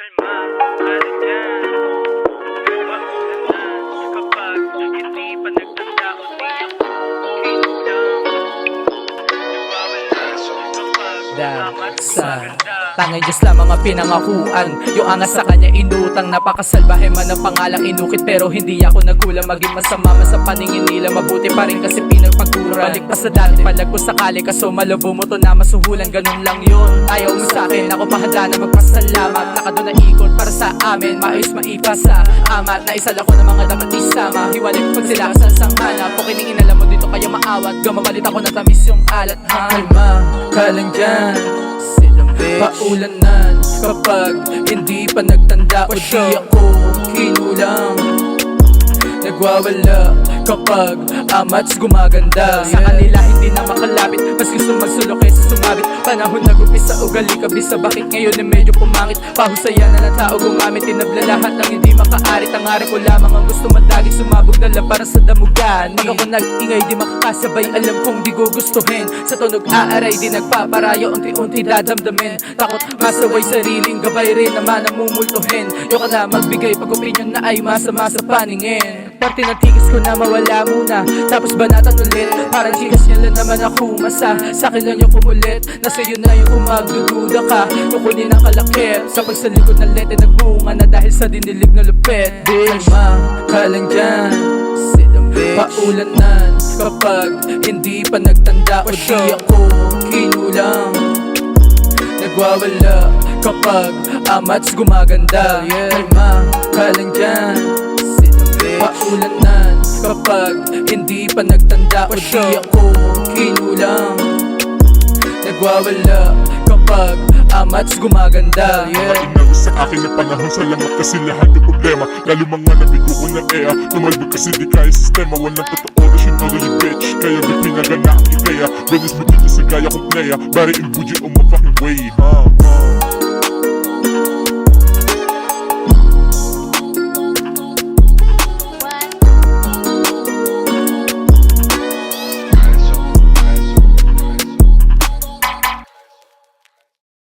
Kalma, ano dyan? Maulan na kapag hindi pa nagtanda o di ako kinulang. Nagwawala kapag amat maganda. Tangay Diyos lang mga pinangakuan. Yung angas sa kanya inutang. Napakasalbahe man ang pangalang inukit, pero hindi ako nagkulang. Maging masama man sa paningin nila, mabuti pa rin kasi pinagpaguran. Balik pa sa dati, palag ko sakali, kaso malabo mo to na masuhulan. Ganun lang yun, ayaw mo sa'kin, ako pa handa na magpasalamat. Nakadun na ikot para sa amin, maayos maipasa amat. Naisal ako ng mga dapat isama, hiwalay pag sila kasasang hanap. O kining inalam mo dito kaya maawat, gamabalit ako na tamis yung alat. Kalma ka lang dyan, paulanan kapag hindi pa nagtanda o di ako kinulang. Nagwawala kapag amats gumaganda. Sa kanila hindi na makalapit, mas gusto magsulok kaysa sumabit. Panahon nag-upisa ugali kabisa, bakit ngayon ay medyo pumangit? Pahusaya na ng tao gumamit, tinabla lahat ng hindi makaarit. Ang ari ko lamang ang gusto mandagit, sumabog dala para sa damugani. Pag ako nag-ingay di makakasabay, alam kong di gugustuhin. Sa tunog aaray di nagpaparayo, unti-unti dadamdamin. Takot masaway sariling gabay rin naman ang mumultuhin. Yung ka na magbigay pag opinion na ay masama sa paningin. Parte ng tigis ko na mawala muna, tapos banatan ulit. Parang chikas niya lang naman ako masa, sa'kin lang yung kumulit. Nasa iyo na yung kung magdududa ka, kukunin ang kalakip. Sa pagsalikod ng lete nagbunga na dahil sa dinilig na lupit. Kalma ka lang dyan, paulanan kapag hindi pa nagtanda o di ako kinulang. Nagwawala kapag amats gumaganda. Kalma ka lang dyan, paulanan kapag hindi pa nagtanda o di ako kinulang. Nagwawala kapag amats gumaganda. Inago sa akin ang panahon, salamat kasi lahat ng problema. Lalo mga nabigo ko ng EA, tumalbog kasi di kaya sistema. Walang totoo na sinolo yung bitch, kaya di pinagana ang ideya. Venice mo dito sa gaya kong playa, bari in buji on my fucking way,